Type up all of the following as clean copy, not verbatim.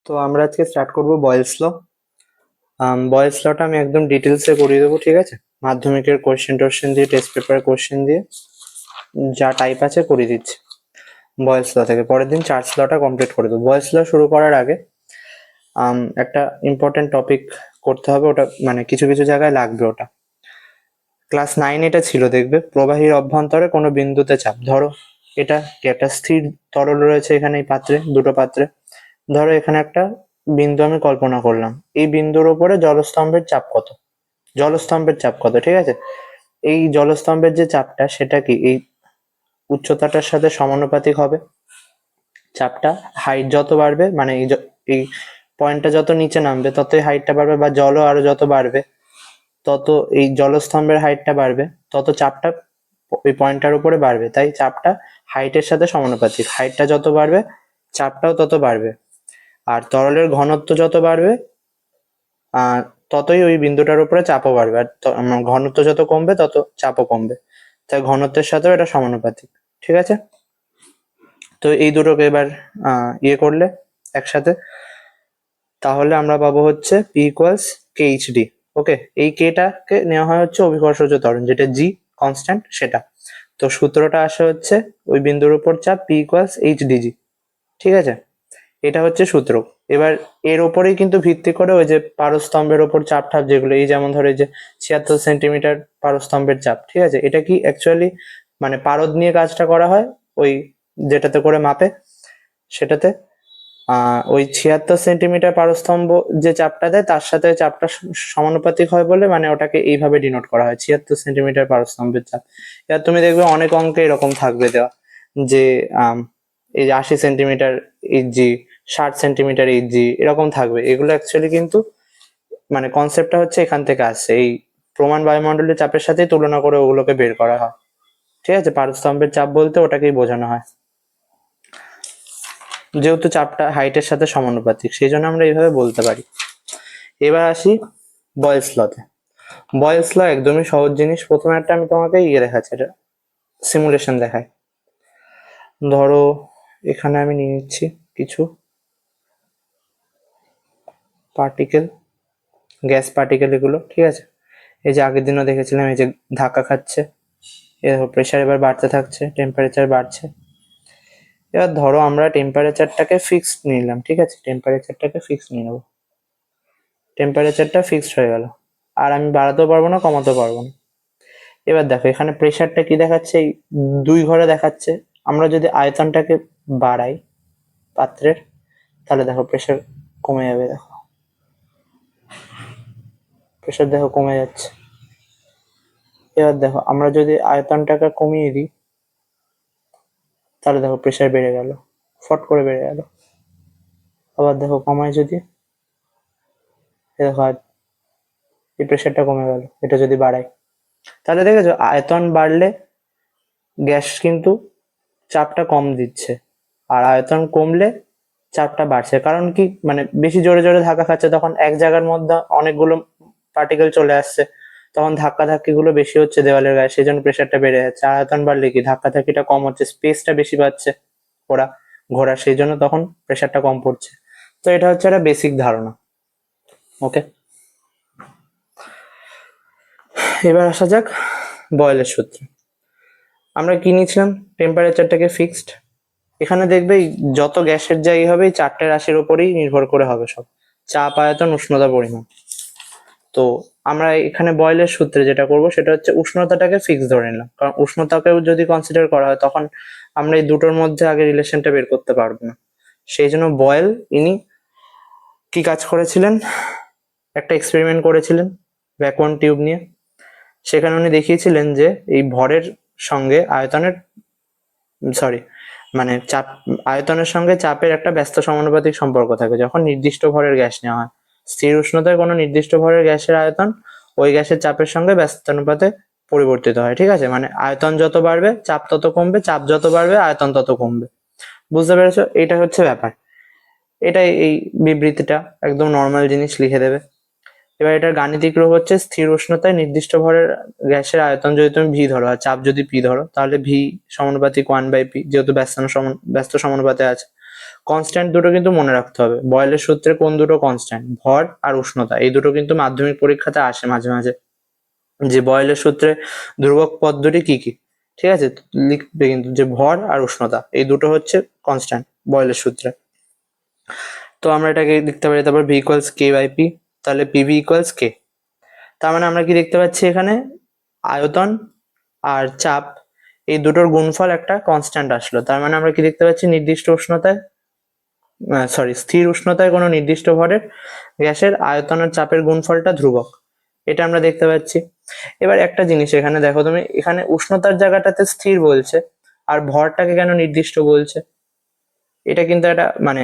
তো আমরা আজকে স্টার্ট করব বয়েলস ল। বয়েলস লটা আমি একদম ডিটেলসে করিয়ে দেবো, ঠিক আছে? মাধ্যমিকের কোশ্চেন দিয়ে, টেস্ট পেপারের কোশ্চেন দিয়ে যা টাইপ আছে করিয়ে দিচ্ছি বয়েলস ল থেকে। পরের দিন চার্লস লটা কমপ্লিট করে দেবো। বয়েলস ল শুরু করার আগে একটা ইম্পর্টেন্ট টপিক করতে হবে, ওটা মানে কিছু কিছু জায়গায় লাগবে। ওটা ক্লাস 9 এটা ছিল, দেখবে প্রবাহীর অভ্যন্তরে কোনো বিন্দুতে চাপ। ধরো এটা একটা স্থির তরল রয়েছে এখানে, এই পাত্রে, দুটো পাত্রে। ধরো এখানে একটা বিন্দু আমি কল্পনা করলাম, এই বিন্দুর উপরে জলস্তম্ভের চাপ কত, জলস্তম্ভের চাপ কত, ঠিক আছে? এই জলস্তম্ভের যে চাপটা, সেটা কি এই উচ্চতাটার সাথে সমানুপাতিক হবে। চাপটা হাইট যত বাড়বে, মানে এই পয়েন্টটা যত নিচে নামবে ততই হাইটটা বাড়বে, বা জলও আরো যত বাড়বে তত এই জলস্তম্ভের হাইটটা বাড়বে, তত চাপটা ওই পয়েন্টটার উপরে বাড়বে। তাই চাপটা হাইটের সাথে সমানুপাতিক, হাইটটা যত বাড়বে চাপটাও তত বাড়বে। আর তরলের ঘনত্ব যত বাড়বে ততই ওই বিন্দুটার উপরে চাপও বাড়বে। আর ঘনত্ব যত কমবে তত চাপও কমবে, তাই ঘনত্বের সাথেও এটা সমানুপাতিক, ঠিক আছে? তো এই দুটোকে এবার ইয়ে করলে একসাথে, তাহলে আমরা পাবো হচ্ছে P equals K H D. Okay, এই কেটাকে নেওয়া হয় হচ্ছে অভিকর্ষজ ত্বরণ, যেটা জি কনস্ট্যান্ট সেটা। তো সূত্রটা আসে হচ্ছে ওই বিন্দুর উপর চাপ পি ইকুয়ালস এইচ ডিজি, ঠিক আছে? এটা হচ্ছে সূত্র। এবার এর ওপরেই কিন্তু ভিত্তি করে ওই যে পারস্তম্ভের ওপর চাপ ঠাপ যেগুলো, এই যেমন ধরে যে 76 সেন্টিমিটার পারস্তম্ভের চাপ, ঠিক আছে? এটা কি অ্যাকচুয়ালি মানে পারদ নিয়ে কাজটা করা হয়, ওই যেটাতে করে মাপে, সেটাতে ওই 76 সেন্টিমিটার পারস্তম্ভ যে চাপটা দেয় তার সাথে চাপটা সমানুপাতিক হয় বলে মানে ওটাকে এইভাবে ডিনোট করা হয়, 76 সেন্টিমিটার পারস্তম্ভের চাপ। এবার তুমি দেখবে অনেক অঙ্কে এরকম থাকবে দেওয়া, যে এই যে 80 সেন্টিমিটার এইচজি, 60 সেন্টিমিটার এইচজি, এরকম থাকবে। এগুলো অ্যাকচুয়ালি কিন্তু মানে কনসেপ্টটা হচ্ছে এখান থেকে আসছে, এই প্রমাণ বায়ুমণ্ডলের চাপের সাথে তুলনা করে ওগুলোকে বের করা হয়, ঠিক আছে? পারস্তম্ভের চাপ বলতে ওটাকেই বোঝানো হয়, যেহেতু চাপটা হাইটের সাথে সমানুপাতিক সেই জন্য আমরা এইভাবে বলতে পারি। এবার আসি বয়েলস লতে। বয়েলস ল একদমই সহজ জিনিস। প্রথমে একটা আমি তোমাকে ইয়ে দেখাচ্ছি, এটা সিমুলেশন দেখায়। ধরো এখানে আমি নিয়ে নিচ্ছি কিছু পার্টিকেল, গ্যাস পার্টিকেল এগুলো, ঠিক আছে? এই যে আগের দিনও দেখেছিলাম, এই যে ধাক্কা খাচ্ছে, এর প্রেশার এবার বাড়তে থাকছে, টেম্পারেচার বাড়ছে। এবার ধরো আমরা টেম্পারেচারটাকে ফিক্সড নিলাম, ঠিক আছে? টেম্পারেচারটাকে ফিক্সড নিয়ে নেবো, টেম্পারেচারটা ফিক্সড হয়ে গেল, আর আমি বাড়াতেও পারবো না কমাতেও পারবো না। এবার দেখো এখানে প্রেশারটা কি দেখাচ্ছে, এই 2 ঘরে দেখাচ্ছে। আমরা যদি আয়তনটাকে বাড়াই পাত্রের, তাহলে দেখো প্রেশার কমে যাবে। দেখো প্রেশার দেখো কমে যাচ্ছে। এবার দেখো আমরা যদি আয়তনটাকে কমিয়ে দিই, তাহলে দেখো প্রেশার বেড়ে গেল, ফট করে বেড়ে গেল। আবার দেখো কমায় যদি, দেখো এই প্রেশারটা কমে গেল। এটা যদি বাড়াই, তাহলে দেখেছো আয়তন বাড়লে গ্যাস কিন্তু চাপটা কম দিচ্ছে, আর আয়তন কমলে চাপটা বাড়ছে। কারণ কি, মানে বেশি জোরে জোরে ধাক্কা খাচ্ছে, তখন এক জায়গার মধ্যে অনেকগুলো পার্টিকেল চলে আসছে, তখন ধাক্কা ধাক্কি গুলো বেশি হচ্ছে দেওয়ালের গায়ে, সেই জন্য প্রেশারটা বেড়ে যাচ্ছে। আর আয়তন বাড়লে কি, ধাক্কা ধাক্কিটা কম হচ্ছে, স্পেসটা বেশি পাচ্ছে ওরা ঘোরা, সেই জন্য তখন প্রেশারটা কম পড়ছে। তো এটা হচ্ছে একটা বেসিক ধারণা। ওকে, এবার আসা যাক বয়েলের সূত্রে। আমরা কি নিয়েছিলাম, টেম্পারেচারটাকে ফিক্সড। এখানে দেখবে যত গ্যাসের যাই হবে এই 4টে রাশির উপরেই নির্ভর করে হবে সব, চাপ, আয়তন, উষ্ণতা, পরিমাণ। তো আমরা এখানে বয়েলের সূত্রে যেটা করব সেটা হচ্ছে উষ্ণতাটাকে ফিক্স ধরে নিলাম, কারণ উষ্ণতাকেও যদি কনসিডার করা হয় তখন আমরা এই দুটোর মধ্যে আগে রিলেশনটা বের করতে পারবো না। সেই জন্য বয়েল ইনি কি কাজ করেছিলেন, একটা এক্সপেরিমেন্ট করেছিলেন ভ্যাকুয়াম টিউব নিয়ে। সেখানে উনি দেখিয়েছিলেন যে এই ভরের সঙ্গে আয়তনের, সরি মানে চাপ, আয়তনের সঙ্গে চাপের একটা ব্যস্ত সমানুপাতিক সম্পর্ক থাকে যখন নির্দিষ্ট ভরের গ্যাস নেওয়া হয়। স্থির উষ্ণতায় কোনো নির্দিষ্ট ভরের গ্যাসের আয়তন ওই গ্যাসের চাপের সঙ্গে ব্যস্তানুপাতে পরিবর্তিত হয়, ঠিক আছে? মানে আয়তন যত বাড়বে চাপ তত কমবে, চাপ যত বাড়বে আয়তন তত কমবে। বুঝতে পেরেছো? এটা হচ্ছে ব্যাপার। এটাই এই বিবৃতিটা একদম নর্মাল জিনিস লিখে দেবে। এবার এটার গাণিতিক রূপ হচ্ছে স্থির উষ্ণতায় নির্দিষ্ট ভরের গ্যাসের আয়তন যদি তুমি ভি ধরো আর চাপ যদি পি ধরো, তাহলে ভি সমানুপাতিক 1/p, যেহেতু ব্যস্ত সমানুপাতে আছে, কনস্ট্যান্ট দুটো কিন্তু মনে রাখতে হবে। বয়েলের সূত্রে কোন দুটো কনস্ট্যান্ট? ভর আর উষ্ণতা। এই দুটো কিন্তু মাধ্যমিক পরীক্ষাতে আসে মাঝে মাঝে, যে বয়েলের সূত্রে ধ্রুবক পদ দুটি কি কি। ঠিক আছে, লিখবে কিন্তু যে ভর আর উষ্ণতা এই দুটো হচ্ছে কনস্ট্যান্ট বয়েলের সূত্রে। তো আমরা এটাকে লিখতে পারি তারপর V equals K by P. তাহলে পিভি ইকুয়ালস কে। তার মানে আমরা কি দেখতে পাচ্ছি এখানে, আয়তন আর চাপ এই দুটোর গুণফল একটা কনস্ট্যান্ট আসলো। তার মানে আমরা কি দেখতে পাচ্ছি, নির্দিষ্ট উষ্ণতায় স্থির উষ্ণতায় কোনো নির্দিষ্ট ভরের গ্যাসের আয়তন আর চাপের গুণফলটা ধ্রুবক, এটা আমরা দেখতে পাচ্ছি। এবার একটা জিনিস এখানে দেখো তুমি, এখানে উষ্ণতার জায়গাটাতে স্থির বলছে আর ভরটাকে কেন নির্দিষ্ট বলছে? এটা কিন্তু একটা মানে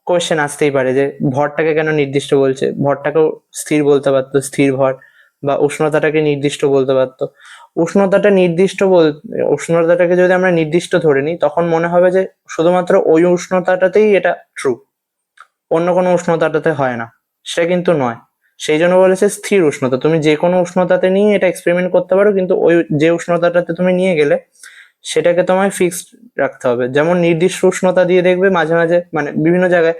কোয়েশ্চেন আসতেই পারে যে ভরটাকে কেন নির্দিষ্ট বলছে। ভরটাকেও স্থির বলতে পারতো, স্থির ভর, বা উষ্ণতাটাকে নির্দিষ্ট বলতে পারতো। উষ্ণতাটা নির্দিষ্ট উষ্ণতাটাকে যদি আমরা নির্দিষ্ট ধরে নিই তখন মনে হবে যে শুধুমাত্র ওই উষ্ণতাটাতেই এটা ট্রু, অন্য কোনো উষ্ণতাটাতে হয় না। সেটা কিন্তু নয়। সেই জন্য বলেছে স্থির উষ্ণতা। তুমি যে কোনো উষ্ণতাতে নিয়ে এটা এক্সপেরিমেন্ট করতে পারো, কিন্তু ওই যে উষ্ণতাটাতে তুমি নিয়ে গেলে সেটাকে তোমায় ফিক্সড রাখতে হবে। যেমন নির্দিষ্ট উষ্ণতা দিয়ে দেখবে মাঝে মাঝে মানে বিভিন্ন জায়গায়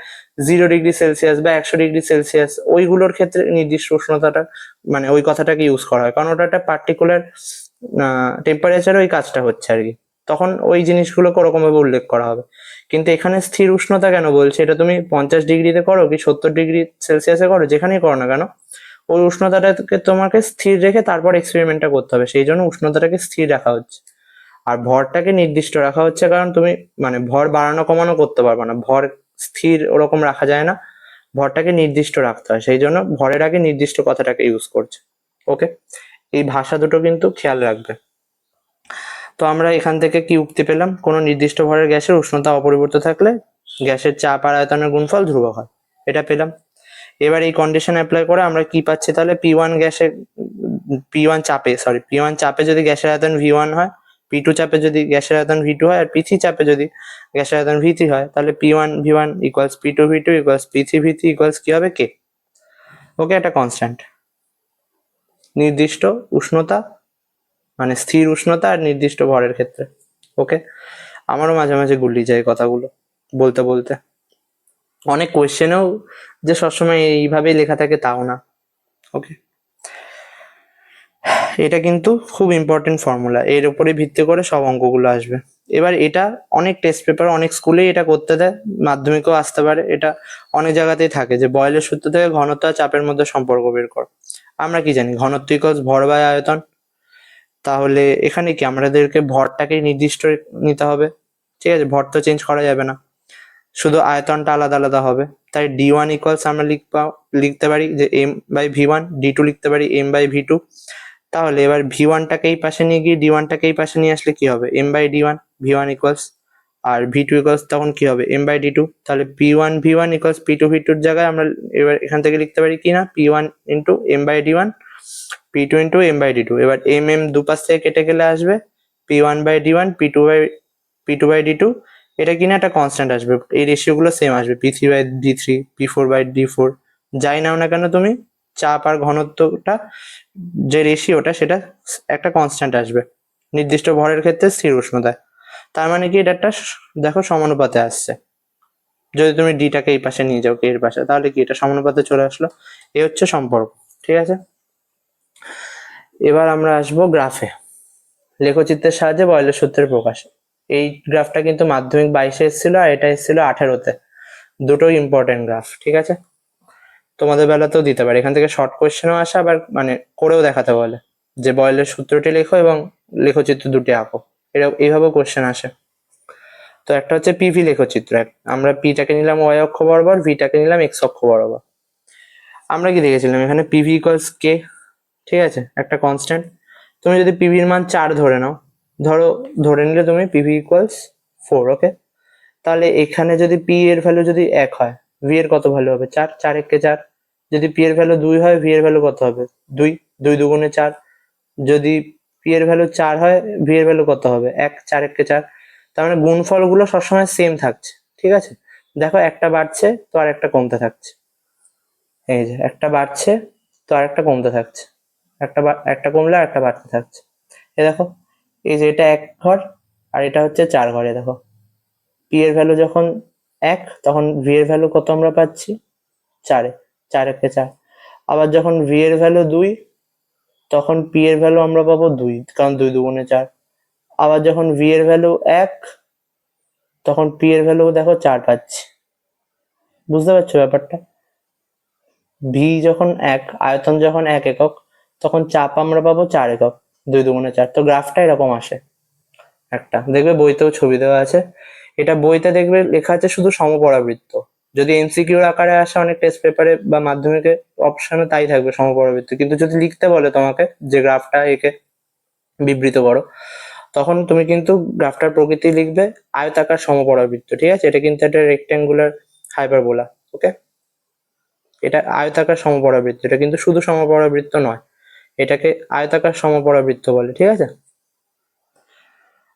0°C বা 100°C, ওইগুলোর ক্ষেত্রে নির্দিষ্ট উষ্ণতাটা মানে ওই কথাটাকে ইউজ করা হয়, কারণ ওটা একটা পার্টিকুলার টেম্পারেচারে ওই কাজটা হচ্ছে আর কি, তখন ওই জিনিসগুলোকে ওরকম ভাবে উল্লেখ করা হবে। কিন্তু এখানে স্থির উষ্ণতা কেন বলছে, এটা তুমি 50°তে করো কি 70°C করো, যেখানেই করো না কেন, ওই উষ্ণতাটাকে তোমাকে স্থির রেখে তারপর এক্সপেরিমেন্টটা করতে হবে। সেই জন্য উষ্ণতাটাকে স্থির রাখা হচ্ছে। আর ভরটাকে নির্দিষ্ট রাখা হচ্ছে কারণ তুমি মানে ভর বাড়ানো কমানো করতে পারবে না, ভর স্থির ওরকম রাখা যায় না, ভরটাকে নির্দিষ্ট রাখতে হয়। সেই জন্য ভরের আগে নির্দিষ্ট কথাটাকে ইউজ করছে। ওকে, এই ভাষা দুটো কিন্তু খেয়াল রাখবে। তো আমরা এখান থেকে কি উক্তি পেলাম, কোনো নির্দিষ্ট ভরের গ্যাসের উষ্ণতা অপরিবর্তিত থাকলে গ্যাসের চাপ আর আয়তনের গুণফল ধ্রুবক হয়, এটা পেলাম। এবার এই কন্ডিশন অ্যাপ্লাই করে আমরা কি পাচ্ছি তাহলে, পি ওয়ান চাপে যদি গ্যাসের আয়তন ভি1 হয়, পি2 চাপে যদি গ্যাসের আয়তন ভি2 হয়, আর পি3 চাপে যদি গ্যাসের আয়তন ভি3 হয়, তাহলে পি1 ভি1 ইকুয়ালস পি2 ভি2 ইকুয়ালস পি3 ভি3 ইকুয়ালস কি হবে, কে। ওকে, একটা কনস্ট্যান্ট নির্দিষ্ট উষ্ণতা মানে স্থির উষ্ণতা আর নির্দিষ্ট ভরের ক্ষেত্রে। ওকে, আমারও মাঝে মাঝে গুলিয়ে যায় কথাগুলো বলতে বলতে। অনেক কোয়েশ্চেনেও যে সবসময় এইভাবেই লেখা থাকে তাও না। ওকে, এটা কিন্তু খুব ইম্পর্টেন্ট ফর্মুলা, এর উপরে ভিত্তি করে সব অঙ্কগুলো আসবে। এবার এটা অনেক টেস্ট পেপার অনেক স্কুলেই এটা করতে দেয়, মাধ্যমিকেও আসতে পারে, এটা অনেক জায়গাতেই থাকে যে বয়েলের সূত্র থেকে ঘনত্ব আর চাপের মধ্যে সম্পর্ক বের কর। আমরা কি জানি, ঘনত্ব ইকুয়ালস ভর বাই আয়তন। তাহলে এখানে কি আমাদেরকে ভরটাকে নির্দিষ্ট নিতে হবে, ঠিক আছে, ভর তো চেঞ্জ করা যাবে না, শুধু আয়তনটা আলাদা আলাদা হবে। তাই d1 ইকুয়ালস আমরা লিখতে পারি যে m/v1, d2 লিখতে পারি m/v2। তাহলে এবার v1টাকে এই পাশে নিয়ে গিয়ে d1টাকে এই পাশে নিয়ে আসলে কি হবে, m/d1, v1 ইকুয়ালস, আর v2 ইকুয়ালস তখন কি হবে, m/d2। তাহলে p1 v1 equals p2 v2 জায়গায় আমরা এবার এখান থেকে লিখতে পারি কি না, p1 into m/d1, p2 into m/d2। এবার দুপাশ থেকে কেটে গেলে আসবে p1/d1, p2/d2। এটা কিনা একটা কনস্ট্যান্ট আসবে, এই রেশিও গুলো সেম আসবে, p3/d3, p4/d4, যাই নাও না কেন তুমি, চাপ আর ঘনত্বটা যে রেশিওটা সেটা একটা কনস্ট্যান্ট আসবে নির্দিষ্ট ভরের ক্ষেত্রে স্থির উষ্ণতায়। তার মানে কি এটা একটা দেখো সমানুপাতে আসছে, যদি তুমি ডিটাকে এই পাশে নিয়ে যাও কে এর পাশে, তাহলে কি এটা সমানুপাতে চলে আসলো। এই হচ্ছে সম্পর্ক, ঠিক আছে। এবার আমরা আসবো গ্রাফে, লেখচিত্রের সাহায্যে বয়েলের সূত্রের প্রকাশ। এই গ্রাফটা কিন্তু মাধ্যমিক 22-এ এসেছিল আর এটা এসেছিল 18-তে, দুটোই ইম্পর্টেন্ট গ্রাফ, ঠিক আছে। তোমাদের বেলাতেও দিতে পারে, এখান থেকে শর্ট কোয়েশ্চেনও আসে, আবার মানে করেও দেখাতে বলে যে বয়েলের সূত্রটি লেখো এবং লেখচিত্র দুটি আঁকো, এইভাবে কোয়েশ্চেন আসে। তো একটা হচ্ছে পিভি লেখচিত্র, আমরা পিটাকে নিলাম ওয়াই অক্ষ বরাবর, ভিটাকে নিলাম এক্স অক্ষ বরাবর। আমরা কি দেখেছিলাম এখানে পিভি ইকুয়ালস কে, ঠিক আছে, একটা কনস্ট্যান্ট। তুমি যদি পিভির মান 4 ধরে নাও, ধরে নিলে তুমি পিভি ইকুয়ালস 4, ওকে। তাহলে এখানে যদি পি এর ভ্যালু যদি 1 হয়, ভি এর কত ভ্যালু হবে, 4, 4 একে 4। যদি পি এর ভ্যালু 2 হয়, ভি এর ভ্যালু কত হবে, 2, 2 দুগুণে 4। যদি পি এর ভ্যালু 4 হয়, ভি এর ভ্যালু কত হবে, 1, 4 একে 4। তার মানে গুণফল গুলো সবসময় সেম থাকছে, ঠিক আছে। দেখো একটা বাড়ছে তো আর একটা কমতে থাকছে, এই যে একটা বাড়ছে তো আর একটা কমতে থাকছে, একটা কমলে আর একটা বাড়তে থাকছে। এ দেখো, এই যে এটা 1 ঘর আর এটা হচ্ছে 4 ঘরে, দেখো পি এর ভ্যালু যখন 1 তখন ভি এর ভ্যালু কত আমরা পাচ্ছি 4, 4 একে 4। আবার যখন ভি এর ভ্যালু 2 তখন পি এর ভ্যালু আমরা পাবো 2, কারণ 2 দুগুণে 4। আবার যখন ভি এর ভ্যালু 1 তখন পি এর ভ্যালু দেখো 4 পাচ্ছি। বুঝতে পারছো ব্যাপারটা? ভি যখন 1, আয়তন যখন 1 একক, তখন চাপ আমরা পাবো 4 একক, 2 দুগুণে 4। তো গ্রাফটা এরকম আসে একটা, দেখবে বইতেও ছবি দেওয়া আছে। এটা বইতে দেখবে লেখা আছে শুধু সমপরাবৃত্ত। যদি এমসিকিউর আকারে আসে অনেক টেস্ট পেপারে বা মাধ্যমিকে অপশনে তাই থাকবে সমপরাবৃত্ত, কিন্তু যদি লিখতে বলে তোমাকে যে গ্রাফটা একে বিবৃত করো, তখন তুমি কিন্তু গ্রাফটার প্রকৃতি লিখবে আয়তাকার সমপরাবৃত্ত। ঠিক আছে, এটা কিন্তু একটা রেক্ট্যাঙ্গুলার হাইপারবোলা। ওকে, এটা আয়তাকার সমপরাবৃত্ত, এটা কিন্তু শুধু সমপরাবৃত্ত নয়, এটাকে আয়তাকার সমপরাবৃত্ত বলে। ঠিক আছে,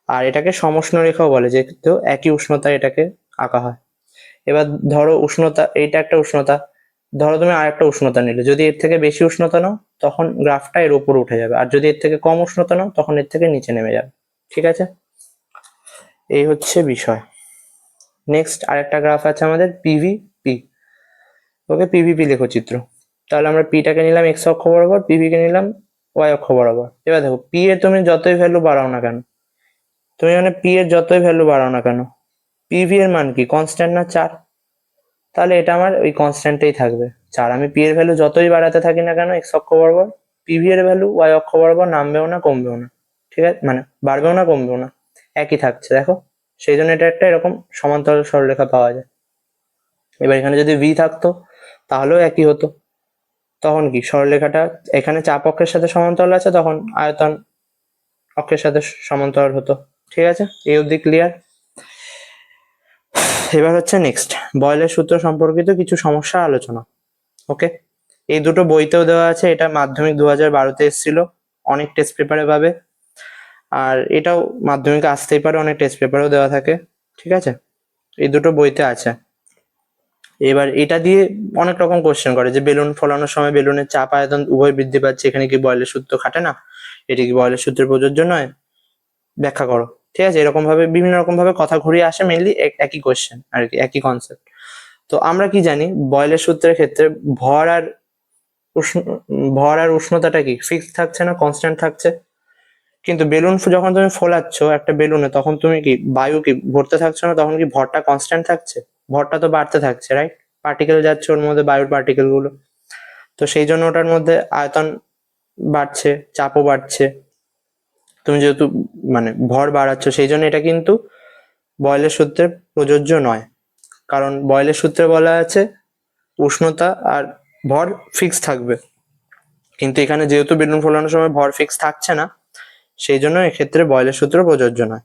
আর এটাকে সমষ্ণ রেখাও বলে, যেহেতু একই উষ্ণতা এটাকে আঁকা হয়। এবার ধরো উষ্ণতা, এইটা একটা উষ্ণতা, ধরো তুমি আরেকটা উষ্ণতা নিলে, যদি এর থেকে বেশি উষ্ণতা নাও তখন গ্রাফটা এর উপর উঠে যাবে, আর যদি এর থেকে কম উষ্ণতা নাও তখন এর থেকে নিচে নেমে যাবে। ঠিক আছে, এই হচ্ছে বিষয়। নেক্সট আরেকটা গ্রাফ আছে আমাদের পিভিপি। ওকে, পিভিপি লেখচিত্র। তাহলে আমরা পিটাকে নিলাম এক্স অক্ষ বরাবর, পিভি কে নিলাম ওয়াই অক্ষ বরাবর। এবার দেখো পি এর তুমি যতই ভ্যালু বাড়াও না কেন, তুমি মানে পি এর যতই ভ্যালু বাড়াও না কেন, পিভি এর মান কি কনস্ট্যান্ট না 4? তাহলে এটা আমার ওই কনস্ট্যান্টেই থাকবে 4। আমি পি এর ভ্যালু যতই বাড়াতে থাকি না কেন এক্স অক্ষ বরাবর, পিভি এর ভ্যালু ওয়াই অক্ষ বরাবর নামবেও না কমবেও না। ঠিক আছে, মানে বাড়বেও না কমবেও না, একই থাকছে। দেখো, সেই জন্য এটা একটা এরকম সমান্তরাল সরলরেখা পাওয়া যায়। এবার এখানে যদি ভি থাকতো তাহলেও একই হতো। তখন কি সরলরেখাটা এখানে চাপ অক্ষের সাথে সমান্তরাল আছে, তখন আয়তন অক্ষের সাথে সমান্তরাল হতো। ঠিক আছে, এই অবধি ক্লিয়ার? এবার হচ্ছে নেক্সট বয়েলের সূত্র সম্পর্কিত কিছু সমস্যা আলোচনা। ওকে, এই দুটো বইতেও দেওয়া আছে, এটা মাধ্যমিক 2012-তে এসেছিল, অনেক টেস্ট পেপারে পাবে, আর এটাও মাধ্যমিকে আসতেই পারে, অনেক টেস্ট পেপারেও দেওয়া থাকে। ঠিক আছে, এই দুটো বইতে আছে। এবার এটা দিয়ে অনেক রকম কোশ্চেন করে, যে বেলুন ফোলানোর সময় বেলুনের চাপ আয়তন উভয় বৃদ্ধি পাচ্ছে, এখানে কি বয়েলের সূত্র খাটে না? এটি কি বয়েলের সূত্রের প্রযোজ্য নয়? ব্যাখ্যা করো। ঠিক আছে, এরকম ভাবে বিভিন্ন রকম ভাবে কথা ঘুরিয়ে আসে, মেইনলি একই কোশ্চেন আর কি, একই কনসেপ্ট। তো আমরা কি জানি বয়েলের সূত্রের ক্ষেত্রে ভর আর উষ্ণ ভর আর উষ্ণতাটা কি ফিক্স থাকছে না, কনস্ট্যান্ট থাকছে। কিন্তু বেলুন যখন তুমি ফোলাচ্ছ একটা বেলুনে, তখন তুমি কি বায়ু কি ভরতে থাকছো না, তখন কি ভরটা কনস্ট্যান্ট থাকছে? ভরটা তো বাড়তে থাকছে, রাইট? পার্টিকেল যাচ্ছে ওর মধ্যে, বায়ুর পার্টিকেল গুলো। তো সেই জন্য ওটার মধ্যে আয়তন বাড়ছে, চাপও বাড়ছে। তুমি যেহেতু মানে ভর বাড়াচ্ছ, সেই জন্য এটা কিন্তু বয়েলের সূত্রে প্রযোজ্য নয়। কারণ বয়েলের সূত্রে বলা আছে উষ্ণতা আর ভর ফিক্স থাকবে, কিন্তু এখানে যেহেতু বেলুন ফোলানোর সময় ভর ফিক্স থাকছে না, সেই জন্য এক্ষেত্রে বয়েলের সূত্র প্রযোজ্য নয়।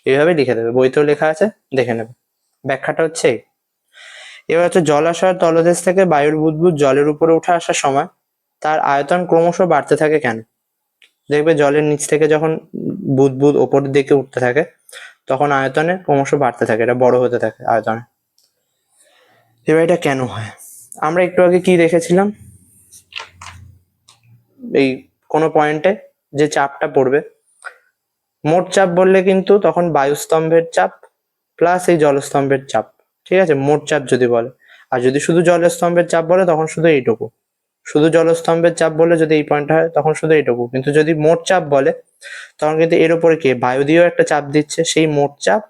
এইভাবে লিখে দেবে, বইতেও লেখা আছে, দেখে নেবে। ব্যাখ্যাটা হচ্ছে এই। এবার হচ্ছে জলাশয়ের তলদেশ থেকে বায়ুর বুদবুদ জলের উপরে উঠে আসার সময় তার আয়তন ক্রমশ বাড়তে থাকে কেন? দেখবে জলের নিচ থেকে যখন বুদবুদ ওপরের দিকে উঠতে থাকে তখন আয়তনে ক্রমশ বাড়তে থাকে, এটা বড় হতে থাকে আয়তনে। এবার এটা কেন হয়? আমরা একটু আগে কি দেখেছিলাম, এই কোনো পয়েন্টে যে চাপটা পড়বে, মোট চাপ বললে কিন্তু তখন বায়ুস্তম্ভের চাপ প্লাস এই জলস্তম্ভের চাপ। ঠিক আছে, মোট চাপ যদি বলে। আর যদি শুধু জলস্তম্ভের চাপ বলে তখন শুধু এইটুকু। শুধু জলস্তম্ভের চাপ বলে যদি এই পয়েন্টটা হয় তখন শুধু এইটুকু। কিন্তু যদি মোট চাপ বলে তখন কিন্তু এর উপরে কে বায়ু দিয়েও একটা চাপ দিচ্ছে, সেই মোট চাপ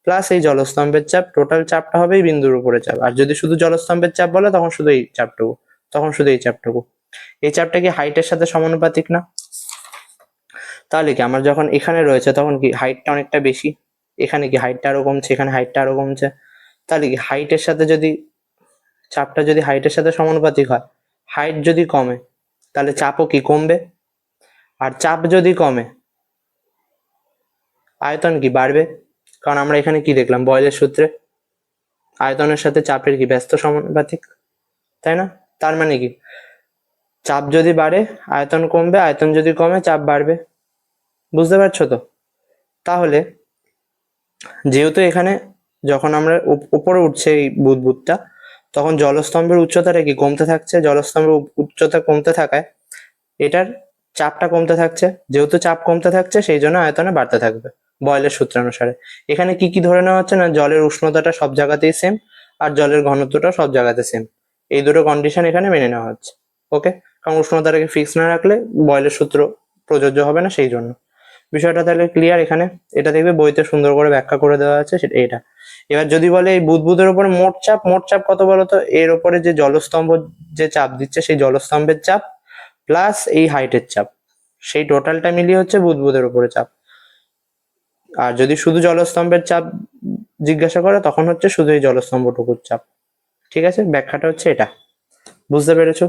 প্লাস এই জলস্তম্ভের চাপ, টোটাল চাপটা হবে এই বিন্দুর উপরে চাপ। আর যদি শুধু জলস্তম্ভের চাপ বলে তখন শুধু এই চাপটুকু, তখন শুধু এই চাপটুকু। এই চাপটা কি হাইটের সাথে সমানুপাতিক না? তাহলে কি আমার যখন এখানে রয়েছে তখন কি হাইটটা অনেকটা বেশি, এখানে কি হাইটটা আরো কমছে, এখানে হাইটটা আরো কমছে। তাহলে কি হাইটের সাথে যদি চাপটা যদি হাইটের সাথে সমানুপাতিক হয়, হাইট যদি কমে তাহলে চাপও কি কমবে। আর চাপ যদি কমে আয়তন কি বাড়বে, কারণ আমরা এখানে কি দেখলাম বয়েলের সূত্রে আয়তনের সাথে চাপের কি ব্যস্ত সমানুপাতিক, তাই না? তার মানে কি চাপ যদি বাড়ে আয়তন কমবে, আয়তন যদি কমে চাপ বাড়বে। বুঝতে পারছো তো? তাহলে যেহেতু এখানে যখন আমরা উপরে উঠছে এই বুদবুদটা, তখন জলস্তম্ভের উচ্চতাটা কি কমতে থাকছে, জলস্তম্ভের উচ্চতা কমতে থাকায় এটার চাপটা কমতে থাকছে। যেহেতু চাপ কমতে থাকছে সেই জন্য আয়তনে বাড়তে থাকবে বয়েলের সূত্রানুসারে। এখানে কি কি ধরে নেওয়া হচ্ছে না, জলের উষ্ণতাটা সব জায়গাতেই সেম, আর জলের ঘনত্বটা সব জায়গাতে সেম। এই দুটো কন্ডিশন এখানে মেনে নেওয়া হচ্ছে। ওকে, কারণ উষ্ণতাটাকে ফিক্স না রাখলে বয়েলের সূত্র প্রযোজ্য হবে না, সেই জন্য। বিষয়টা তাহলে ক্লিয়ার এখানে। এটা দেখবে বইতে সুন্দর করে ব্যাখ্যা করে দেওয়া আছে, সেটা এটা। এবার যদি বলে এই বুদবুদের উপরে মোট চাপ কত বলতো, এর উপরে যে জলস্তম্ভ যে চাপ দিচ্ছে সেই জলস্তম্ভের চাপ প্লাস এই হাইটের চাপ, সেই টোটালটা মিলিয়ে হচ্ছে বুদবুদের উপরে চাপ। আর যদি শুধু জলস্তম্ভের চাপ জিজ্ঞাসা করে তখন হচ্ছে শুধু এই জলস্তম্ভটুকুর চাপ। ঠিক আছে, ব্যাখ্যাটা হচ্ছে এটা। বুঝতে পেরেছো?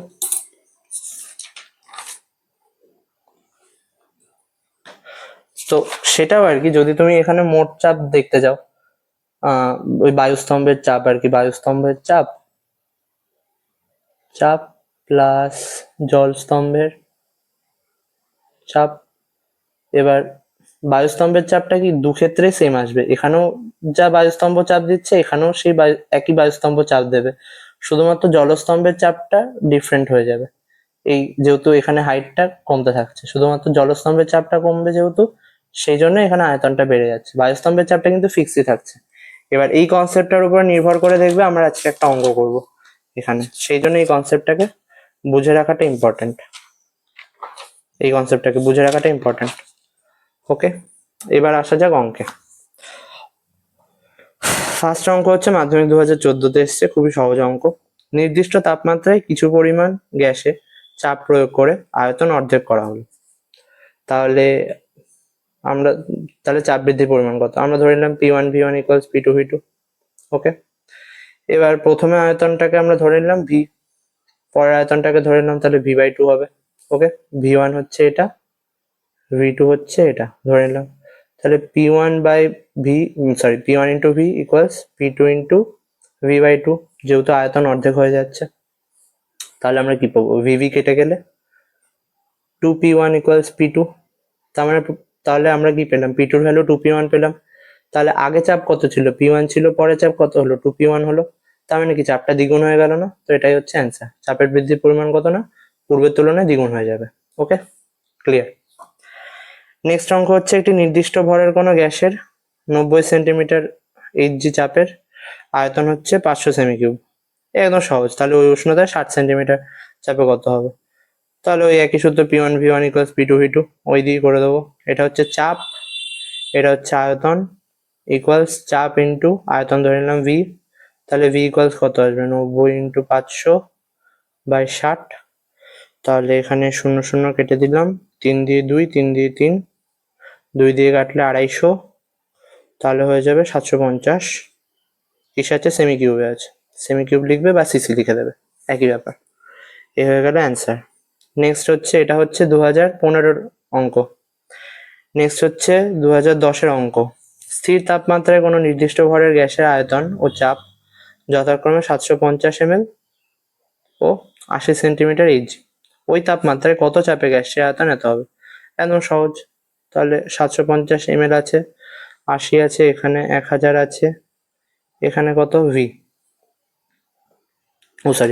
তো সেটাও আর কি, যদি তুমি এখানে মোট চাপ দেখতে যাও, ওই বায়ুস্তম্ভের চাপ আর কি, বায়ুস্তম্ভের চাপ চাপ প্লাস জলস্তম্ভের চাপ। এবার বায়ুস্তম্ভের চাপটা কি দু ক্ষেত্রে সেম আসবে, এখানেও যা বায়ুস্তম্ভ চাপ দিচ্ছে এখানেও সেই একই বায়ুস্তম্ভ চাপ দেবে, শুধুমাত্র জলস্তম্ভের চাপটা ডিফারেন্ট হয়ে যাবে। এই যেহেতু এখানে হাইটটা কমতে থাকছে, শুধুমাত্র জলস্তম্ভের চাপটা কমবে যেহেতু, সেই জন্য এখানে আয়তনটা বেড়ে যাচ্ছে, বায়ুস্তম্ভের চাপটা কিন্তু ফিক্সই থাকছে। এবার এই কনসেপ্টটার উপর নির্ভর করে দেখবে আমরা আজকে একটা অঙ্ক করব এখানে, সেই জন্য এই কনসেপ্টটাকে বুঝে রাখাটা ইম্পর্টেন্ট, এই কনসেপ্টটাকে বুঝে রাখাটা ইম্পর্টেন্ট। ওকে, এবার আসা যাক অঙ্কে। ফার্স্ট অঙ্ক হচ্ছে মাধ্যমিক 2014-তে এসছে, খুবই সহজ অঙ্ক। নির্দিষ্ট তাপমাত্রায় কিছু পরিমাণ গ্যাসে চাপ প্রয়োগ করে আয়তন অর্ধেক করা হলো। তাহলে চাপ বৃদ্ধির পরিমাণ কত? আমরা ধরে নিলাম P1 V1 equals P2 V2। ওকে, এবার প্রথমে আয়তনটাকে আমরা ধরে নিলাম V, পরের আয়তনটাকে ধরে নিলাম তাহলে V/2 হবে। ওকে, V1 হচ্ছে এটা, V2 হচ্ছে এটা ধরে নিলাম। তাহলে P1 into V equals P2 into V/2, যেহেতু আয়তন অর্ধেক হয়ে যাচ্ছে তাহলে আমরা কি পাবো, VV কেটে গেলে 2P1 ইকুয়ালস P2। তাহলে আমরা কি পেলাম, P2 এর ভ্যালু 2P1 পেলাম। তাহলে আগে চাপ কত ছিল, P1 ছিল, পরে চাপ কত হলো, 2P1 হলো। তার মানে কি চাপটা দ্বিগুণ হয়ে গেল না? তো এটাই হচ্ছে অ্যান্সার, চাপের বৃদ্ধির পরিমাণ কত না, পূর্বের তুলনায় দ্বিগুণ হয়ে যাবে। ওকে, ক্লিয়ার। নেক্সট অঙ্ক হচ্ছে একটি নির্দিষ্ট ভরের কোনো গ্যাসের 90 সেন্টিমিটার Hg চাপের আয়তন হচ্ছে 500 সেমি কিউব। একদম সহজ, তাহলে ওই উষ্ণতায় 60 সেন্টিমিটার চাপে কত হবে? তাহলে ওই একই সূত্র P1 V1 equals P2 V2 ওই দিয়ে করে দেবো। এটা হচ্ছে চাপ, এটা হচ্ছে আয়তন, ইকুয়ালস চাপ ইন্টু আয়তন ধরে নিলাম V, তাহলে V ইকুয়ালস কত আসবে, 90 ইন্টু 500/60। তাহলে এখানে 0 0 কেটে দিলাম, 3 দিয়ে 2, 3 দিয়ে 3, 2 দিয়ে কাটলে 250, তাহলে হয়ে যাবে 750। কিসে আছে, সেমি কিউবে আছে, সেমি কিউব লিখবে বা সিসি লিখে দেবে, একই ব্যাপার। এ হয়ে গেল অ্যান্সার। নেক্সট হচ্ছে, এটা হচ্ছে 2015-র অঙ্ক। নেক্সট হচ্ছে 2010-এর অঙ্ক। স্থির তাপমাত্রায় কোনো নির্দিষ্ট ভরের গ্যাসের আয়তন ও চাপ যথাক্রমে 750 ml ও 80 সেন্টিমিটার Hg, ওই তাপমাত্রায় কত চাপে গ্যাসের আয়তন এত হবে? একদম সহজ, তাহলে 750 ml আছে, 80 আছে, এখানে 1000 আছে, এখানে কত V,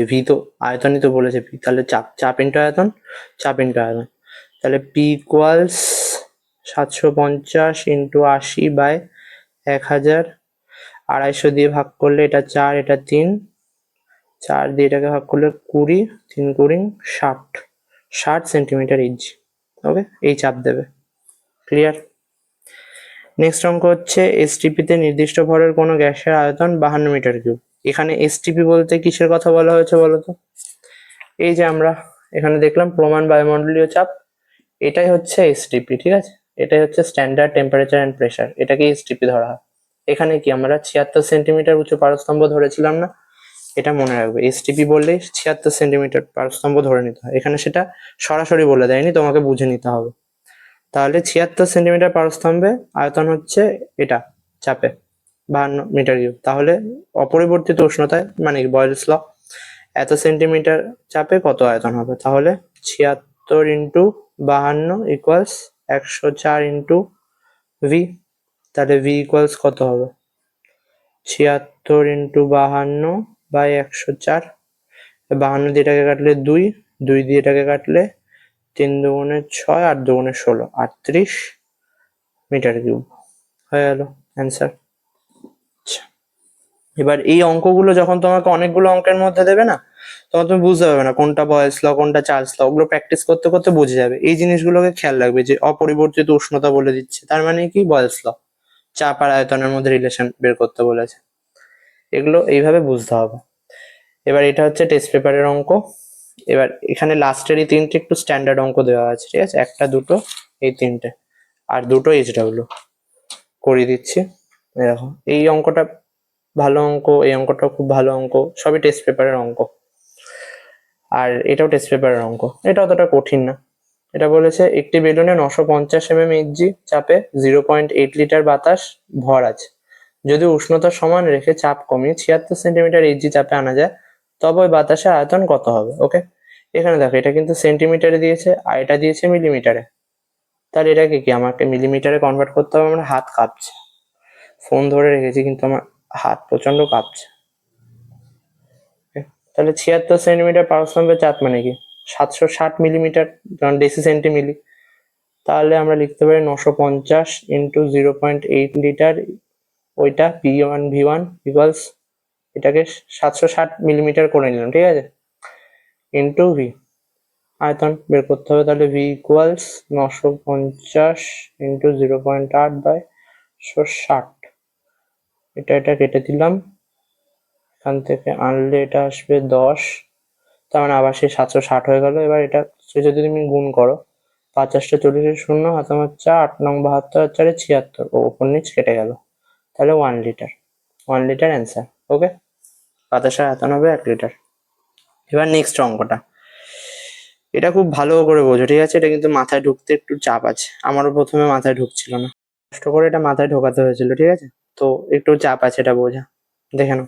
ভি তো আয়তনই তো বলেছে ভি, তাহলে চাপ ইন্টু আয়তন, চাপ ইন্টু আয়তন। তাহলে P ইকুয়ালস 750 ইন্টু 80/1000, 250 দিয়ে ভাগ করলে এটা 4, এটা 3, 4 দিয়ে এটাকে ভাগ করলে 20, 3 20 60 সেন্টিমিটার Hg। ওকে, এই চাপ দেবে। ক্লিয়ার। নেক্সট অঙ্ক হচ্ছে এসটিপিতে নির্দিষ্ট ভরের কোনো গ্যাসের আয়তন 52 মিটার কিউব। এখানে এসটিপি বলতে কিসের কথা বলা হয়েছে বলতো? এই যে আমরা এখানে দেখলাম প্রমাণ বায়ুমণ্ডলীয় চাপ, এটাই হচ্ছে এসটিপি। ঠিক আছে, এটাই হচ্ছে স্ট্যান্ডার্ড টেম্পারেচার এন্ড প্রেসার, এটাকে এসটিপি ধরা হয়। এখানে কি আমরা 76 সেন্টিমিটার উঁচু পারস্তম্ভ ধরেছিলাম না? এটা মনে রাখবে, এসটিপি বললেই 76 সেন্টিমিটার পারস্তম্ভ ধরে নিতে হয়, এখানে সেটা সরাসরি বলে দেয়নি, তোমাকে বুঝে নিতে হবে। তাহলে 76 সেন্টিমিটার পারস্তম্ভে আয়তন হচ্ছে এটা চাপে 52 মিটার কিউব, তাহলে অপরিবর্তিত উষ্ণতায় মানে বয়েলস ল, এত সেন্টিমিটার চাপে কত আয়তন হবে? তাহলে 76 ইন্টু 52 ইকুয়ালস 104 ইন্টু ভি, তাহলে ভি ইকুয়ালস কত হবে, 76 ইন্টু 52/104, 52 দিয়ে এটাকে কাটলে 2, 2 দিয়ে এটাকে কাটলে 3 দুগুণে 6, 8 দুগুণে 16, 38 মিটার কিউব হয়ে গেল অ্যান্সার। এবার এই অঙ্কগুলো যখন তোমাকে অনেকগুলো অঙ্কের মধ্যে দেবে না, তখন তুমি বুঝতে পারবে না কোনটা বয়েলস ল কোনটা চার্লস ল, ওগুলো প্র্যাকটিস করতে করতে বুঝে যাবে। এই জিনিসগুলোকে খেয়াল রাখবে যে অপরিবর্তিত উষ্ণতা বলে দিচ্ছে, তার মানে কি বয়েলস ল, চাপ আর আয়তনের মধ্যে রিলেশন বের করতে বলেছে। এগুলো এইভাবে বুঝতে হবে। এবার এটা হচ্ছে টেস্ট পেপারের অঙ্ক। এবার এখানে লাস্টের এই তিনটে একটু স্ট্যান্ডার্ড অঙ্ক দেওয়া আছে, ঠিক আছে, একটা দুটো এই তিনটে, আর দুটো এইচডাব্লিউ করিয়ে দিচ্ছি। দেখো এই অঙ্কটা ভালো অঙ্ক, এই অঙ্কটাও খুব ভালো অঙ্ক, সবই টেস্ট পেপারের অঙ্ক। আর এটাও টেস্ট পেপারের অঙ্ক, এটা অতটা কঠিন না। এটা বলেছে একটি বেলুনে 950 mm এইচজি চাপে 0.8 লিটার বাতাস ভর আছে। যদি উষ্ণতা সমান রেখে চাপ কমিয়ে 76 সেন্টিমিটার এইচজি চাপে আনা যায়, তবে ওই বাতাসের আয়তন কত হবে? ওকে, এখানে দেখো এটা কিন্তু সেন্টিমিটারে দিয়েছে আর এটা দিয়েছে মিলিমিটারে। তাহলে এটাকে কি আমাকে মিলিমিটারে কনভার্ট করতে হবে। আমার হাত কাঁপছে, ফোন ধরে রেখেছি কিন্তু আমার হাত প্রচন্ড কাঁপছে। তাহলে 76 সেন্টিমিটার পারস্তম্ভের চাপ মানে কি 760 মিলিমিটার, কারণ ডেসি সেন্টিমিলি। তাহলে আমরা লিখতে পারি 950 ইন্টু 0.8 লিটার, ওইটা P1V1 ইকুয়ালস, এটাকে 760 মিলিমিটার করে নিলাম, ঠিক আছে, ইন্টু ভি, আয়তন বের করতে হবে। তাহলে ভি ইকুয়ালস 950 ইন্টু 0.8 বাই 160। এটা কেটে দিলাম, এখান থেকে আনলে এটা আসবে 10, তার মানে আবার সেই 760 হয়ে গেল। এবার এটা সে যদি তুমি গুণ করো, 50টা 40 শূন্য, হাত আমার 4, 8 নং 72 আর 4 76, ও ওপর নিচ কেটে গেল। তাহলে 1 লিটার, 1 লিটার অ্যান্সার। ওকে, বাতাসের আয়তন হবে 1 লিটার। এবার নেক্সট অঙ্কটা, এটা খুব ভালো করে বোঝো, ঠিক আছে, এটা কিন্তু মাথায় ঢুকতে একটু চাপ আছে, আমারও প্রথমে মাথায় ঢুকছিল না, কষ্ট করে এটা মাথায় ঢোকাতে হয়েছিল, ঠিক আছে, তো একটু চাপ আছে এটা বোঝা। দেখে নাও,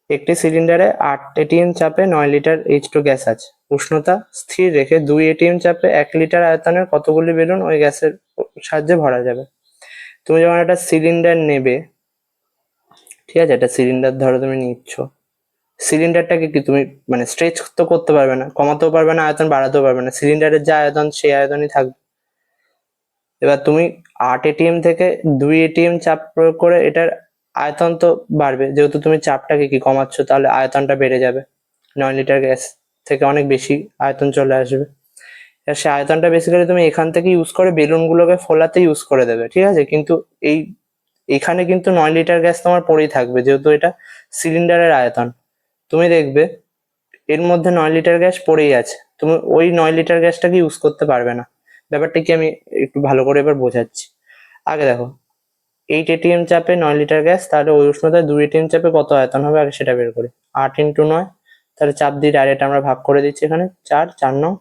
একটি সিলিন্ডারে 8 এটিএম চাপে 9 লিটার H2 গ্যাস আছে। উষ্ণতা স্থির রেখে 2 এটিএম চাপে 1 লিটার আয়তনের কতগুলি বেলুন ওই গ্যাসের সাহায্যে ভরা যাবে? তুমি যখন একটা সিলিন্ডার নেবে, ঠিক আছে, একটা সিলিন্ডার ধরো তুমি নিচ্ছ, সিলিন্ডারটাকে কি তুমি মানে স্ট্রেচ তো করতে পারবে না, কমাতেও পারবে না, আয়তন বাড়াতেও পারবে না, সিলিন্ডারের যা আয়তন সেই আয়তনই থাকবে। এবার তুমি 8 এটিএম থেকে 2 এটিএম চাপ প্রয়োগ করে এটার আয়তন তো বাড়বে, যেহেতু তুমি চাপটাকে কি কমাচ্ছ, তাহলে আয়তনটা বেড়ে যাবে, 9 লিটার গ্যাস থেকে অনেক বেশি আয়তন চলে আসবে। আর সে আয়তনটা বেসিক্যালি তুমি এখান থেকে ইউজ করে বেলুনগুলোকে ফোলাতে ইউজ করে দেবে, ঠিক আছে, কিন্তু এই এখানে কিন্তু 9 লিটার গ্যাস তোমার পড়েই থাকবে, যেহেতু এটা সিলিন্ডারের আয়তন। তুমি দেখবে এর মধ্যে 9 লিটার গ্যাস পড়েই আছে, তুমি ওই 9 লিটার গ্যাসটাকে ইউজ করতে পারবে না। ব্যাপারটা কি আমি একটু ভালো করে এবার বোঝাচ্ছি। আগে দেখো 8 এটিএম চাপে 9 লিটার গ্যাস, তাহলে ওই উষ্ণতায় 2 এটিএম চাপে কত আয়তন হবে আগে সেটা বের করি। 8 ইন্টু 9, তাহলে চাপ দিয়ে ডাইরেক্ট আমরা ভাগ করে দিচ্ছি, এখানে 4, 4 9,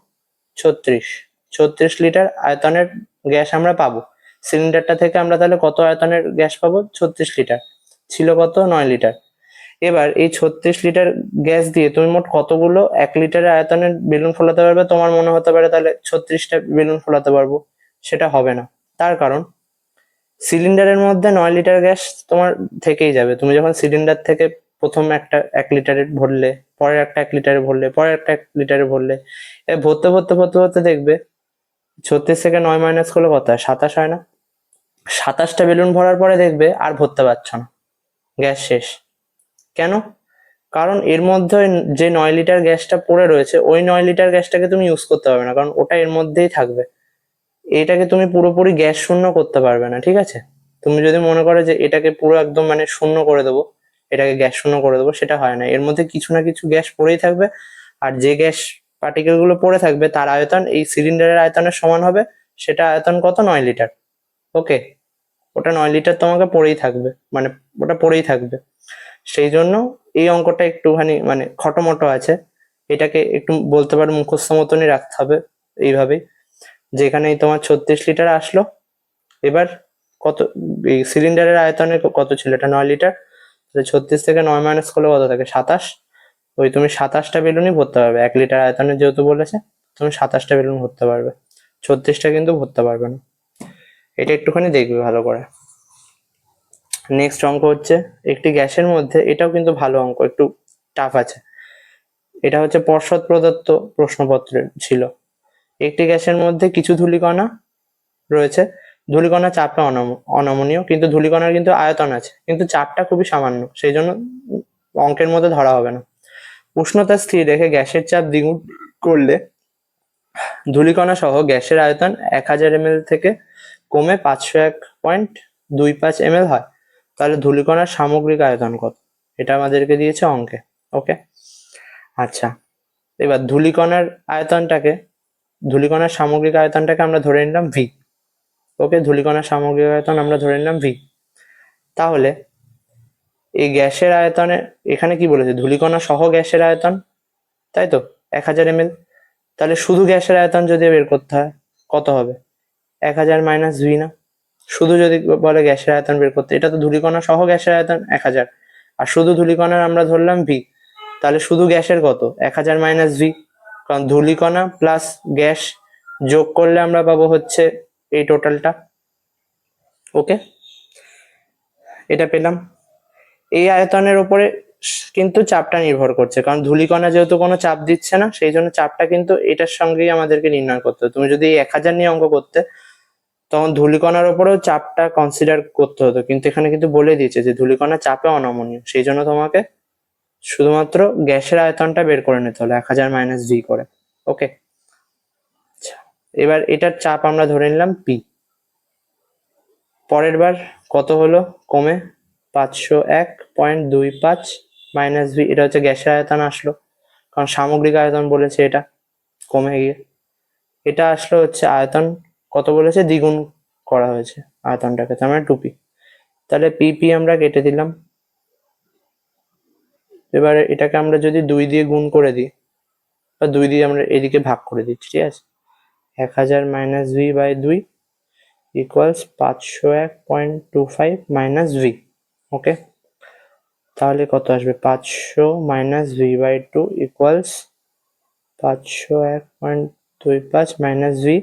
36, 36 লিটার আয়তনের গ্যাস আমরা পাবো। সিলিন্ডারটা থেকে আমরা তাহলে কত আয়তনের গ্যাস পাবো? 36 লিটার, ছিল কত 9 লিটার। এবার এই 36 লিটার গ্যাস দিয়ে তুমি মোট কতগুলো 1 লিটারের আয়তনের বেলুন ফোলাতে পারবে? তোমার মনে হতে পারে তাহলে 36টা বেলুন ফোলাতে পারবো, সেটা হবে না। তার কারণ সিলিন্ডারের মধ্যে 9 লিটার গ্যাস তোমার থেকেই যাবে। তুমি যখন সিলিন্ডার থেকে প্রথম একটা 1 লিটারের ভরলে, পরের একটা 1 লিটারে ভরলে, পরের একটা 1 লিটারে ভরলে, ভরতে ভরতে ভরতে ভরতে দেখবে 36 থেকে 9 মাইনাস করলে কত হয়? 27 হয় না? 27টা বেলুন ভরার পরে দেখবে আর ভরতে পারছো না, গ্যাস শেষ। কেন? কারণ এর মধ্যে যে 9 লিটার গ্যাসটা পড়ে রয়েছে, ওই 9 লিটার গ্যাসটাকে তুমি ইউজ করতে পারবে না, কারণ ওটা এর মধ্যেই থাকবে। এটাকে তুমি পুরোপুরি গ্যাস শূন্য করতে পারবে না, ঠিক আছে। তুমি যদি মনে করো যে এটাকে পুরো একদম মানে শূন্য করে দেবো, এটাকে গ্যাস শূন্য করে দেবো, সেটা হয় না, এর মধ্যে কিছু না কিছু গ্যাস পড়েই থাকবে। আর যে গ্যাস পার্টিকেল গুলো পড়ে থাকবে তার আয়তন এই সিলিন্ডারের আয়তনের সমান হবে। সেটা আয়তন কত? 9 লিটার। ওকে, ওটা 9 লিটার তোমাকে পড়েই থাকবে, মানে ওটা পড়েই থাকবে। সেই জন্য এই অঙ্কটা একটুখানি মানে খটোমটো আছে, এটাকে একটু বলতে পারো মুখস্থ মতনই রাখতে হবে এইভাবেই। যেখানেই তোমার 36 লিটার আসলো, এবার কত, এই সিলিন্ডারের আয়তনে কত ছিল? এটা 9 লিটার, 36 থেকে 9 মাইনাস করলে কত থাকে? 27। ওই তুমি 27টা বেলুনই ভরতে পারবে, 1 লিটার আয়তনে যেহেতু বলেছে, তুমি 27টা বেলুন ভরতে পারবে, 36টা কিন্তু ভরতে পারবে না। এটা একটুখানি দেখবে ভালো করে। নেক্সট অঙ্ক হচ্ছে একটি গ্যাসের মধ্যে, এটাও কিন্তু ভালো অঙ্ক, একটু টাফ আছে। এটা হচ্ছে পর্ষদ প্রদত্ত প্রশ্নপত্রে ছিল। একটি গ্যাসের মধ্যে কিছু ধূলিকণা রয়েছে, ধূলিকণার চাপটা অনমনীয়, কিন্তু ধূলিকণার কিন্তু আয়তন আছে, কিন্তু চাপটা খুবই সামান্য, সেই জন্য অঙ্কের মধ্যে ধরা হবে না। উষ্ণতা স্থির রেখে গ্যাসের চাপ দ্বিগুণ করলে ধূলিকণা সহ গ্যাসের আয়তন 1000 ml থেকে কমে 501.25 ml হয়। তাহলে ধূলিকণার সামগ্রিক আয়তন কত, এটা আমাদেরকে দিয়েছে অঙ্কে। ওকে, আচ্ছা, এবার ধূলিকণার সামগ্রিক আয়তনটাকে আমরা ধরে নিলাম ভি। ওকে, ধূলিকণার সামগ্রিক আয়তন আমরা ধরে নিলাম ভি। তাহলে এই গ্যাসের আয়তনে এখানে কি বলেছে, ধূলিকণা সহ গ্যাসের আয়তন, তাই তো, 1000 ml। তাহলে শুধু গ্যাসের আয়তন যদি বের করতে হয় কত হবে, 1000 মাইনাস ভি না? শুধু যদি বলে গ্যাসের আয়তন বের করতে, এটা তো ধূলিকণা সহ গ্যাসের আয়তন 1000, আর শুধু ধূলিকণার আমরা ধরলাম ভি, তাহলে শুধু গ্যাসের কত, 1000 মাইনাস ভি, কারণ ধূলিকণা প্লাস গ্যাস যোগ করলে আমরা পাবো হচ্ছে এই টোটালটা। ওকে, এটা পেলাম। এই আয়তনের উপরে কিন্তু চাপটা নির্ভর করছে, কারণ ধূলিকণা যেহেতু কোনো চাপ দিচ্ছে না, সেই জন্য চাপটা কিন্তু এটার সঙ্গেই আমাদেরকে নির্ণয় করতে হবে। তুমি যদি এই 1000 নিয়ে অঙ্ক করতে, তখন ধূলিকণার উপরেও চাপটা কনসিডার করতে হতো, কিন্তু এখানে কিন্তু বলে দিয়েছে যে ধূলিকণা চাপে অনমনীয়, সেই জন্য তোমাকে শুধুমাত্র গ্যাসের আয়তনটা বের করে নিতে হলো 1000 মাইনাস ভি করে। ওকে, আচ্ছা, এবার এটার চাপ আমরা ধরে নিলাম পি। পরের বার কত হলো, কমে 501.25 মাইনাস ভি, এটা হচ্ছে গ্যাসের আয়তন আসলো, কারণ সামগ্রিক আয়তন বলেছে, এটা কমে গিয়ে এটা আসলো হচ্ছে আয়তন কত বলেছে, দ্বিগুণ করা হয়েছে আয়তনটাকে, তার মানে 2p। তাহলে পিপি আমরা কেটে দিলাম। এবারে এটাকে আমরা যদি 2 দিয়ে গুণ করে দিই, বা 2 দিয়ে আমরা এদিকে ভাগ করে দিচ্ছি, ঠিক আছে, 1000 minus V by 2 equals 501.25 minus V. Okay, তাহলে কত আসবে, 500 minus V by 2 equals 501.25 minus V.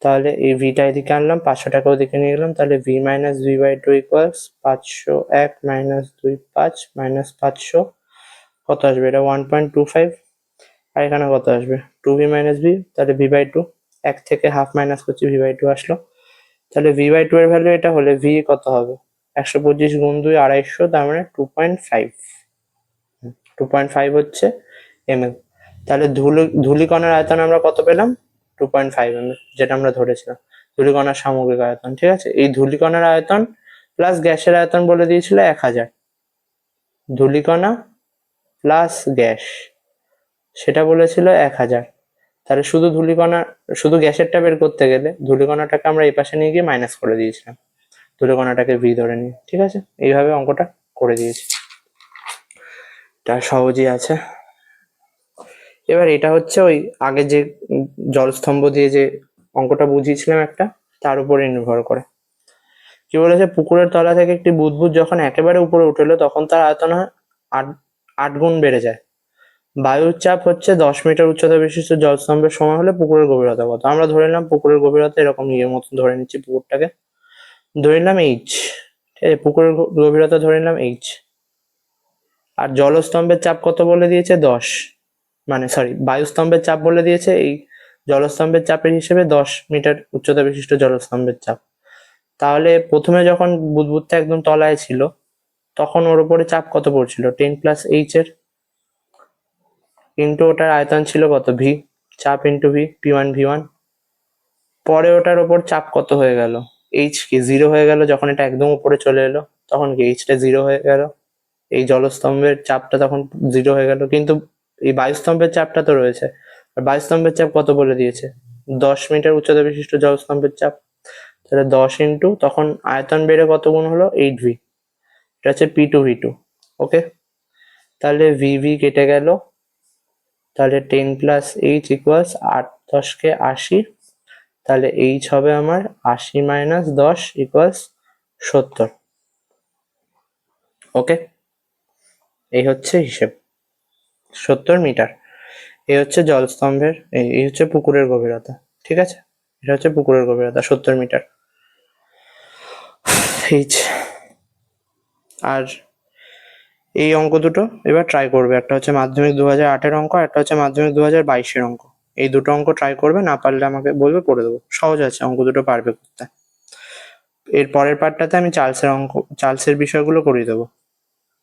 তাহলে এই ভিটা এদিকে আনলাম, 500টাকে ওদিকে নিয়ে গেলাম, তাহলে V minus V by 2 equals 501 minus 25 minus 500, কত আসবে, এটা 1.25, আর এখানে কত আসবে, 2v মাইনাস ভি, তাহলে ভি বাই 2, 1 থেকে হাফ মাইনাস করছি, ভি বাই 2 আসলো। তাহলে ভি বাই 2 এর ভ্যালু এটা হলে ভি কত হবে, 125 গুণ 2 250, তার মানে 2.5, 2.5 হচ্ছে ml। তাহলে ধূলিকণার আয়তন আমরা কত পেলাম, 2.5 ml, যেটা আমরা ধরেছিলাম ধূলিকণার সামগ্রিক আয়তন। ঠিক আছে, এই ধূলিকণার আয়তন প্লাস গ্যাসের আয়তন বলে দিয়েছিল 1000, ধূলিকণা প্লাস গ্যাস সেটা বলেছিল 1000। তাহলে শুধু গ্যাসেরটা বের করতে গেলে ধূলিকণাটাকে আমরা এই পাশে নিয়ে গিয়ে মাইনাস করে দিয়েছিলাম, ধূলিকণাটাকে ভি ধরে নিয়ে। ঠিক আছে, এইভাবে অঙ্কটা করে দিয়েছি, এটা সহজই আছে। এবার এটা হচ্ছে ওই আগে যে জলস্তম্ভ দিয়ে যে অঙ্কটা বুঝিয়েছিলাম একটা, তার উপরে নির্ভর করে। কি বলেছে, পুকুরের তলা থেকে একটি বুদবুদ যখন একেবারে উপরে উঠে এলো, তখন তার আয়তন হয় 8 গুণ বেড়ে যায়। বায়ুর চাপ হচ্ছে 10 মিটার উচ্চতা বিশিষ্ট জলস্তম্ভের সময় হলে পুকুরের গভীরতা কত? আমরা ধরে নিলাম পুকুরের গভীরতা এরকম ইয়ের মতন ধরে নিচ্ছি, পুকুরটাকে ধরে নিলাম এইচ। ঠিক আছে, পুকুরের গভীরতা ধরে নিলাম এইচ, আর জলস্তম্ভের চাপ কত বলে দিয়েছে, 10, মানে সরি, বায়ুস্তম্ভের চাপ বলে দিয়েছে, এই জলস্তম্ভের চাপের হিসেবে 10 মিটার উচ্চতা বিশিষ্ট জলস্তম্ভের চাপ। তাহলে প্রথমে যখন বুদবুদটা একদম তলায় ছিল, তখন ওর উপরে চাপ কত পড়ছিল, 10 প্লাস এইচ এর ইন্টু ওটার আয়তন ছিল কত, ভি, চাপ ইন্টু ভি, ভি1। পরে ওটার ওপর চাপ কত হয়ে গেল, এইচ কি 0 হয়ে গেল, যখন এটা একদম উপরে চলে এলো তখন কি এইচটা 0 হয়ে গেল, এই জলস্তম্ভের চাপটা তখন 0 হয়ে গেল, কিন্তু এই বায়ুস্তম্ভের চাপটা তো রয়েছে, আর বায়ুস্তম্ভের চাপ কত বলে দিয়েছে, 10 মিটার উচ্চতা বিশিষ্ট জলস্তম্ভের চাপ। তাহলে 10 ইন্টু, তখন আয়তন বেড়ে কত গুণ হলো, 8v, এটা হচ্ছে P2V2। ওকে, তাহলে ভিভি কেটে গেল, তাহলে 10 প্লাস এইচ ইকুয়ালস 8 10 80, তাহলে এইচ হবে আমার 80 মাইনাস 10 ইকুয়ালস 70। ওকে, এই হচ্ছে হিসেব, 70 মিটার। এই হচ্ছে জলস্তম্ভের, এই হচ্ছে পুকুরের গভীরতা। ঠিক আছে, এটা হচ্ছে পুকুরের গভীরতা 70 মিটার এইচ। আর এই অঙ্ক দুটো এবার ট্রাই করবে, একটা হচ্ছে মাধ্যমিক 2008-এর অঙ্ক, একটা হচ্ছে মাধ্যমিক 2022-এর অঙ্ক। এই দুটো অঙ্ক ট্রাই করবে, না পারলে আমাকে বলবে, করে দেবো। সহজ আছে, অঙ্ক দুটো পারবে করতে। এর পরের পার্টটাতে আমি চার্লসের বিষয়গুলো করিয়ে দেবো।